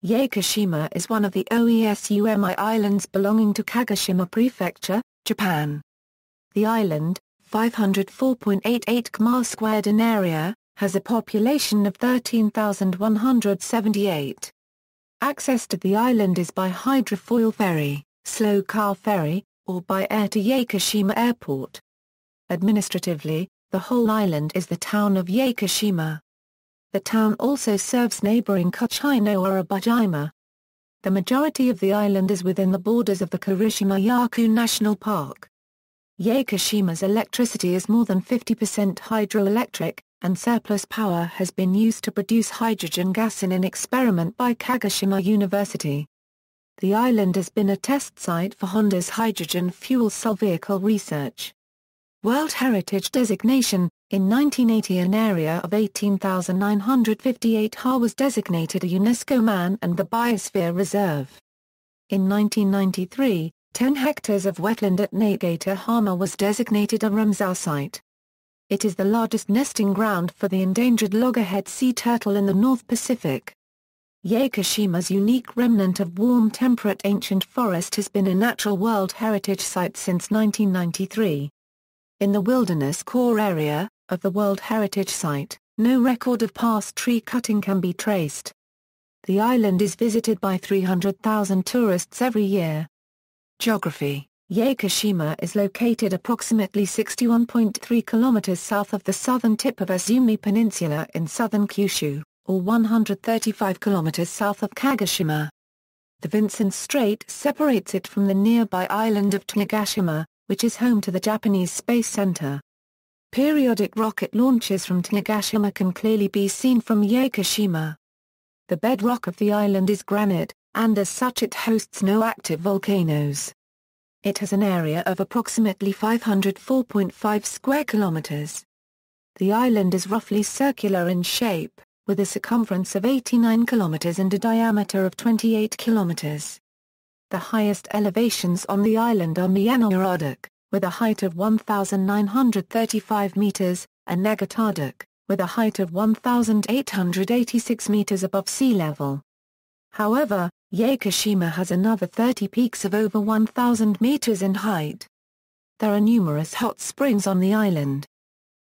Yakushima is one of the Ōsumi Islands belonging to Kagoshima Prefecture, Japan. The island, 504.88 km² in area, has a population of 13,178. Access to the island is by hydrofoil ferry, slow car ferry, or by air to Yakushima Airport. Administratively, the whole island is the town of Yakushima. The town also serves neighbouring Kuchinoerabujima. The majority of the island is within the borders of the Kirishima-Yaku National Park. Yakushima's electricity is more than 50% hydroelectric, and surplus power has been used to produce hydrogen gas in an experiment by Kagoshima University. The island has been a test site for Honda's hydrogen fuel cell vehicle research. World Heritage Designation: in 1980 an area of 18,958 ha was designated a UNESCO Man and the Biosphere Reserve. In 1993, 10 hectares of wetland at Nagata-hama was designated a Ramsar site. It is the largest nesting ground for the endangered loggerhead sea turtle in the North Pacific. Yakushima's unique remnant of warm temperate ancient forest has been a Natural World Heritage Site since 1993. In the wilderness core area of the World Heritage Site, no record of past tree cutting can be traced. The island is visited by 300,000 tourists every year. Geography: Yakushima is located approximately 61.3 km south of the southern tip of Ōsumi Peninsula in southern Kyushu, or 135 km south of Kagoshima. The Vincent Strait separates it from the nearby island of Tanegashima, which is home to the Japanese Space Center. Periodic rocket launches from Tanegashima can clearly be seen from Yakushima. The bedrock of the island is granite, and as such it hosts no active volcanoes. It has an area of approximately 504.5 square kilometers. The island is roughly circular in shape, with a circumference of 89 kilometers and a diameter of 28 kilometers. The highest elevations on the island are Miyanoradok, with a height of 1,935 meters, and Nagatadok, with a height of 1,886 meters above sea level. However, Yakushima has another 30 peaks of over 1,000 meters in height. There are numerous hot springs on the island.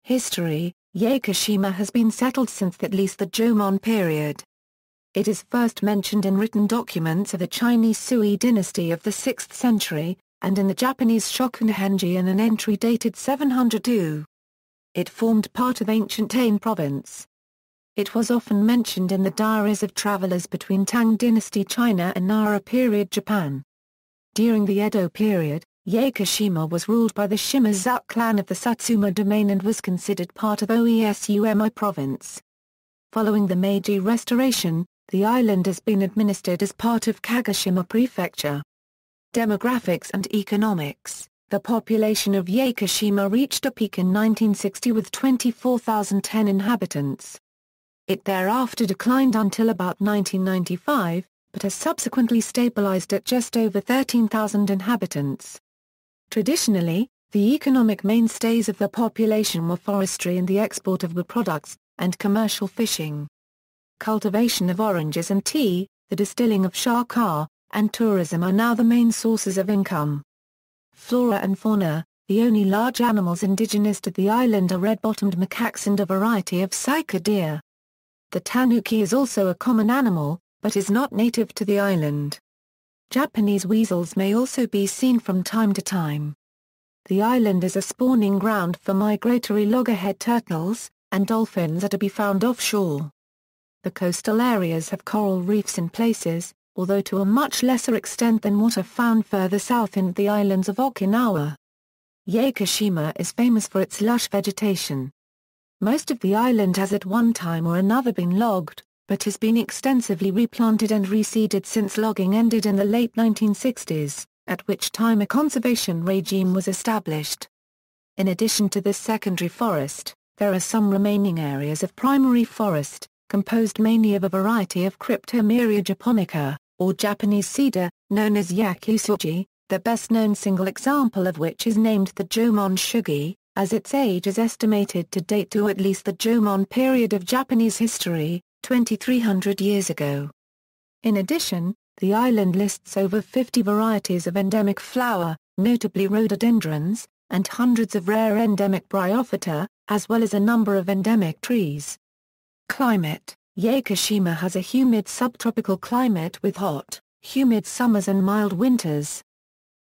History: Yakushima has been settled since at least the Jomon period. It is first mentioned in written documents of the Chinese Sui dynasty of the 6th century, and in the Japanese Shokunahenji in an entry dated 702. It formed part of ancient Tain province. It was often mentioned in the diaries of travelers between Tang dynasty China and Nara period Japan. During the Edo period, Yakushima was ruled by the Shimazaki clan of the Satsuma domain and was considered part of Ōsumi province. Following the Meiji Restoration, the island has been administered as part of Kagoshima Prefecture. Demographics and economics: the population of Yakushima reached a peak in 1960 with 24,010 inhabitants. It thereafter declined until about 1995, but has subsequently stabilized at just over 13,000 inhabitants. Traditionally, the economic mainstays of the population were forestry and the export of wood products, and commercial fishing. Cultivation of oranges and tea, the distilling of shaka, and tourism are now the main sources of income. Flora and fauna: the only large animals indigenous to the island are red-bottomed macaques and a variety of sika deer. The tanuki is also a common animal, but is not native to the island. Japanese weasels may also be seen from time to time. The island is a spawning ground for migratory loggerhead turtles, and dolphins are to be found offshore. The coastal areas have coral reefs in places, although to a much lesser extent than what are found further south in the islands of Okinawa. Yakushima is famous for its lush vegetation. Most of the island has at one time or another been logged, but has been extensively replanted and reseeded since logging ended in the late 1960s, at which time a conservation regime was established. In addition to this secondary forest, there are some remaining areas of primary forest, composed mainly of a variety of Cryptomeria japonica, or Japanese cedar, known as yakusugi, the best-known single example of which is named the Jomon Shugi, as its age is estimated to date to at least the Jomon period of Japanese history, 2,300 years ago. In addition, the island lists over 50 varieties of endemic flower, notably rhododendrons, and hundreds of rare endemic bryophyta, as well as a number of endemic trees. Climate: Yakushima has a humid subtropical climate with hot, humid summers and mild winters.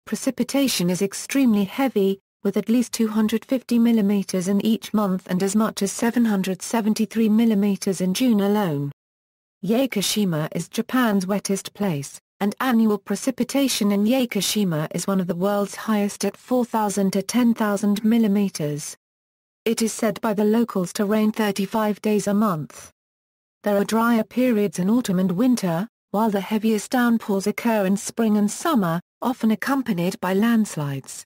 Precipitation is extremely heavy, with at least 250 mm in each month and as much as 773 mm in June alone. Yakushima is Japan's wettest place, and annual precipitation in Yakushima is one of the world's highest at 4,000 to 10,000 mm. It is said by the locals to rain 35 days a month. There are drier periods in autumn and winter, while the heaviest downpours occur in spring and summer, often accompanied by landslides.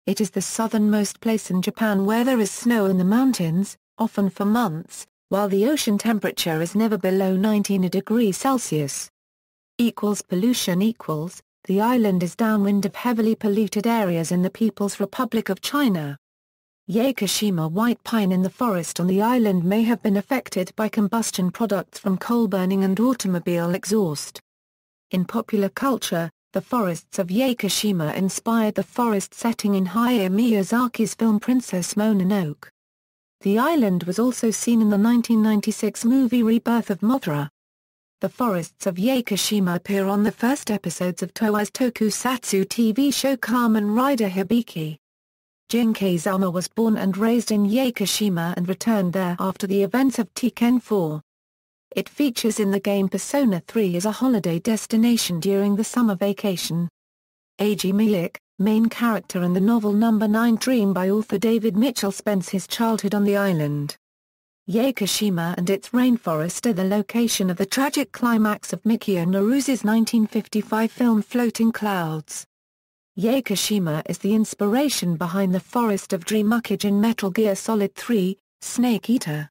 It is the southernmost place in Japan where there is snow in the mountains, often for months, while the ocean temperature is never below 19 degrees Celsius. Pollution equals, the island is downwind of heavily polluted areas in the People's Republic of China. Yakushima white pine in the forest on the island may have been affected by combustion products from coal burning and automobile exhaust. In popular culture, the forests of Yakushima inspired the forest setting in Hayao Miyazaki's film Princess Mononoke. The island was also seen in the 1996 movie Rebirth of Mothra. The forests of Yakushima appear on the first episodes of Toei's tokusatsu TV show Kamen Rider Hibiki. Jin Kazama was born and raised in Yakushima and returned there after the events of Tekken 4. It features in the game Persona 3 as a holiday destination during the summer vacation. Eiji Milik, main character in the novel No. 9 Dream by author David Mitchell, spends his childhood on the island. Yakushima and its rainforest are the location of the tragic climax of Mikio Naruse's 1955 film Floating Clouds. Yakushima is the inspiration behind the Forest of Dream Muckage in Metal Gear Solid 3, Snake Eater.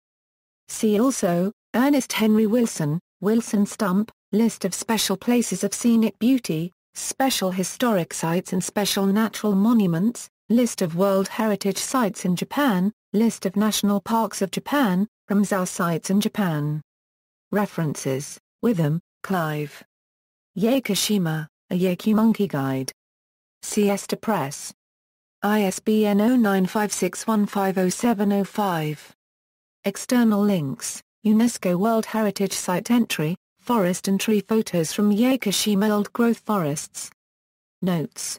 See also, Ernest Henry Wilson, Wilson Stump, List of special places of scenic beauty, special historic sites and special natural monuments, List of World Heritage Sites in Japan, List of National Parks of Japan, Ramsar Sites in Japan. References: Witham, Clive. Yakushima, a Yaku Monkey Guide. Siesta Press. ISBN 0956150705. External links: UNESCO World Heritage Site entry, forest and tree photos from Yakushima old-growth forests. Notes